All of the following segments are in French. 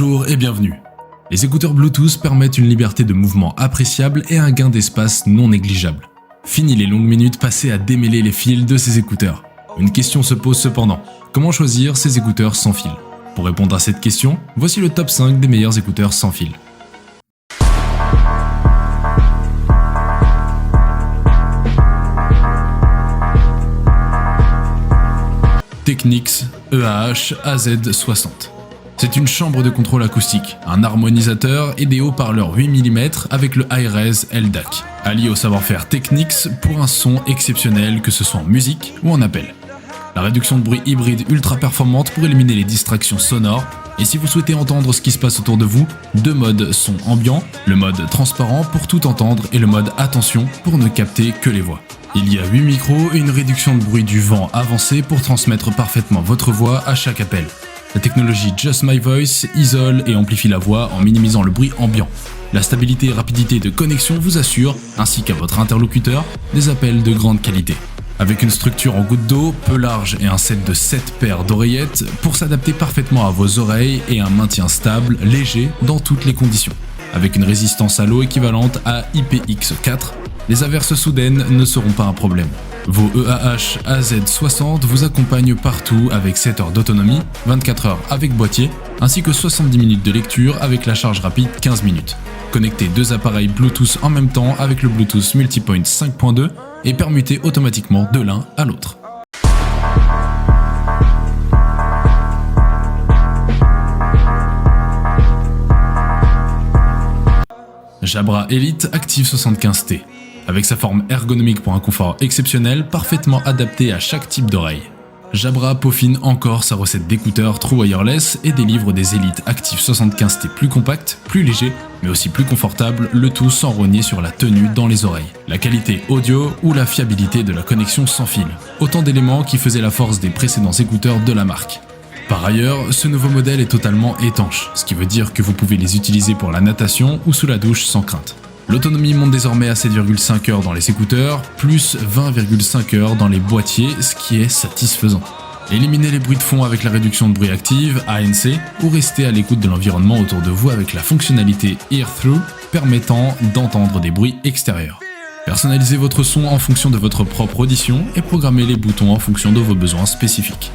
Bonjour et bienvenue. Les écouteurs Bluetooth permettent une liberté de mouvement appréciable et un gain d'espace non négligeable. Fini les longues minutes passées à démêler les fils de ces écouteurs. Une question se pose cependant, comment choisir ces écouteurs sans fil? Pour répondre à cette question, voici le top 5 des meilleurs écouteurs sans fil. Technics EAH AZ60. C'est une chambre de contrôle acoustique, un harmonisateur et des haut-parleurs 8 mm avec le Hi-Res LDAC, allié au savoir-faire Technics pour un son exceptionnel que ce soit en musique ou en appel. La réduction de bruit hybride ultra performante pour éliminer les distractions sonores, et si vous souhaitez entendre ce qui se passe autour de vous, deux modes son ambiant, le mode transparent pour tout entendre et le mode attention pour ne capter que les voix. Il y a 8 micros et une réduction de bruit du vent avancée pour transmettre parfaitement votre voix à chaque appel. La technologie Just My Voice isole et amplifie la voix en minimisant le bruit ambiant. La stabilité et rapidité de connexion vous assure, ainsi qu'à votre interlocuteur, des appels de grande qualité. Avec une structure en goutte d'eau, peu large et un set de 7 paires d'oreillettes pour s'adapter parfaitement à vos oreilles et un maintien stable, léger dans toutes les conditions. Avec une résistance à l'eau équivalente à IPX4, les averses soudaines ne seront pas un problème. Vos EAH AZ60 vous accompagnent partout avec 7 heures d'autonomie, 24 heures avec boîtier, ainsi que 70 minutes de lecture avec la charge rapide 15 minutes. Connectez deux appareils Bluetooth en même temps avec le Bluetooth Multipoint 5.2 et permutez automatiquement de l'un à l'autre. Jabra Elite Active 75T. Avec sa forme ergonomique pour un confort exceptionnel, parfaitement adapté à chaque type d'oreille. Jabra peaufine encore sa recette d'écouteurs True Wireless et délivre des Elite Active 75T plus compacts, plus légers, mais aussi plus confortables, le tout sans rogner sur la tenue dans les oreilles, la qualité audio ou la fiabilité de la connexion sans fil. Autant d'éléments qui faisaient la force des précédents écouteurs de la marque. Par ailleurs, ce nouveau modèle est totalement étanche, ce qui veut dire que vous pouvez les utiliser pour la natation ou sous la douche sans crainte. L'autonomie monte désormais à 7,5 heures dans les écouteurs, plus 20,5 heures dans les boîtiers, ce qui est satisfaisant. Éliminez les bruits de fond avec la réduction de bruit active, ANC, ou restez à l'écoute de l'environnement autour de vous avec la fonctionnalité Ear Through, permettant d'entendre des bruits extérieurs. Personnalisez votre son en fonction de votre propre audition et programmez les boutons en fonction de vos besoins spécifiques.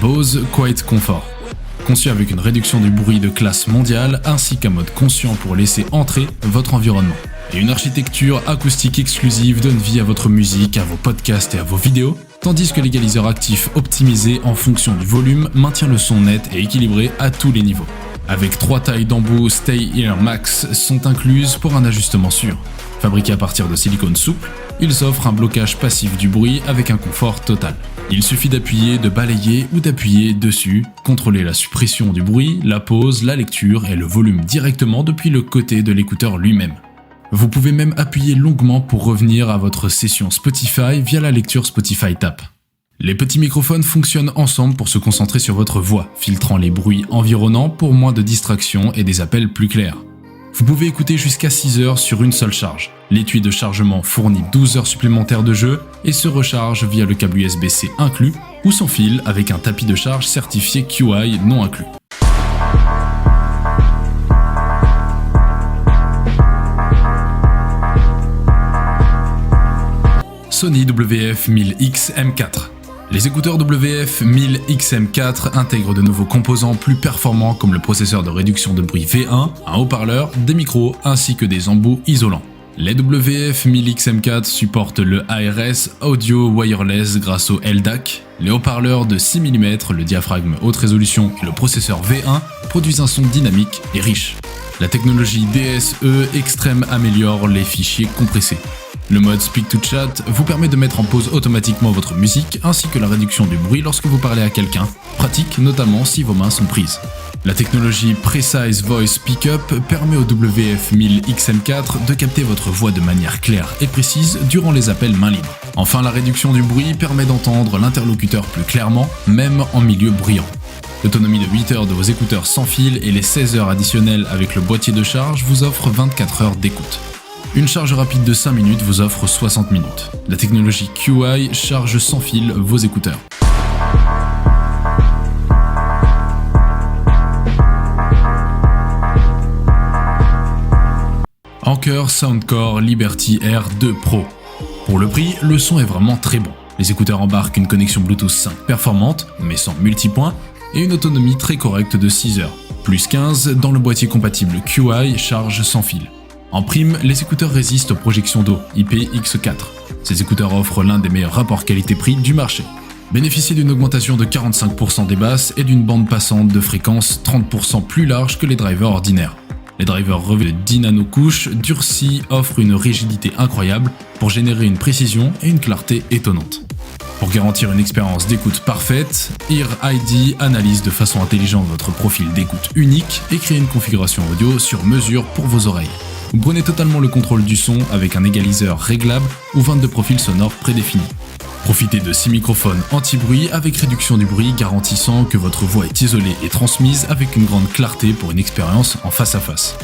Bose Quiet Comfort. Conçu avec une réduction du bruit de classe mondiale ainsi qu'un mode conscient pour laisser entrer votre environnement. Et une architecture acoustique exclusive donne vie à votre musique, à vos podcasts et à vos vidéos, tandis que l'égaliseur actif optimisé en fonction du volume maintient le son net et équilibré à tous les niveaux. Avec 3 tailles d'embout Stay Here Max sont incluses pour un ajustement sûr. Fabriqués à partir de silicone souple, ils offrent un blocage passif du bruit avec un confort total. Il suffit d'appuyer, de balayer ou d'appuyer dessus, contrôler la suppression du bruit, la pause, la lecture et le volume directement depuis le côté de l'écouteur lui-même. Vous pouvez même appuyer longuement pour revenir à votre session Spotify via la lecture Spotify Tap. Les petits microphones fonctionnent ensemble pour se concentrer sur votre voix, filtrant les bruits environnants pour moins de distractions et des appels plus clairs. Vous pouvez écouter jusqu'à 6 heures sur une seule charge. L'étui de chargement fournit 12 heures supplémentaires de jeu et se recharge via le câble USB-C inclus ou sans fil avec un tapis de charge certifié QI non inclus. Sony WF-1000X M4. Les écouteurs WF-1000X M4 intègrent de nouveaux composants plus performants comme le processeur de réduction de bruit V1, un haut-parleur, des micros ainsi que des embouts isolants. Les WF-1000X M4 supportent le Hi-Res Audio Wireless grâce au LDAC. Les haut-parleurs de 6 mm, le diaphragme haute résolution et le processeur V1 produisent un son dynamique et riche. La technologie DSE Extreme améliore les fichiers compressés. Le mode Speak to Chat vous permet de mettre en pause automatiquement votre musique ainsi que la réduction du bruit lorsque vous parlez à quelqu'un, pratique notamment si vos mains sont prises. La technologie Precise Voice Pickup permet au WF-1000X M4 de capter votre voix de manière claire et précise durant les appels main libre. Enfin, la réduction du bruit permet d'entendre l'interlocuteur plus clairement, même en milieu bruyant. L'autonomie de 8 heures de vos écouteurs sans fil et les 16 heures additionnelles avec le boîtier de charge vous offrent 24 heures d'écoute. Une charge rapide de 5 minutes vous offre 60 minutes. La technologie QI charge sans fil vos écouteurs. Anker Soundcore Liberty Air 2 Pro. Pour le prix, le son est vraiment très bon. Les écouteurs embarquent une connexion Bluetooth 5 performante, mais sans multipoint, et une autonomie très correcte de 6 heures. Plus 15 dans le boîtier compatible QI charge sans fil. En prime, les écouteurs résistent aux projections d'eau IPX4. Ces écouteurs offrent l'un des meilleurs rapports qualité-prix du marché. Bénéficient d'une augmentation de 45% des basses et d'une bande passante de fréquence 30% plus large que les drivers ordinaires. Les drivers revêtus de 10 nanocouches durcis offrent une rigidité incroyable pour générer une précision et une clarté étonnantes. Pour garantir une expérience d'écoute parfaite, Ear ID analyse de façon intelligente votre profil d'écoute unique et crée une configuration audio sur mesure pour vos oreilles. Vous prenez totalement le contrôle du son avec un égaliseur réglable ou 22 profils sonores prédéfinis. Profitez de 6 microphones anti-bruit avec réduction du bruit garantissant que votre voix est isolée et transmise avec une grande clarté pour une expérience en face à face.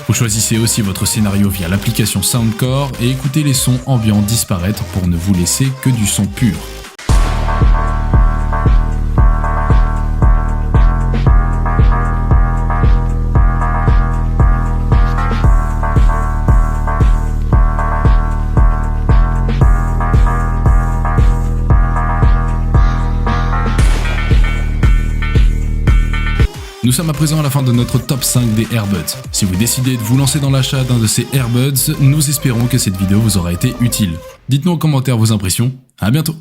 Vous choisissez aussi votre scénario via l'application Soundcore et écoutez les sons ambiants disparaître pour ne vous laisser que du son pur. Nous sommes à présent à la fin de notre top 5 des Airbuds. Si vous décidez de vous lancer dans l'achat d'un de ces Airbuds, nous espérons que cette vidéo vous aura été utile. Dites-nous en commentaire vos impressions, à bientôt!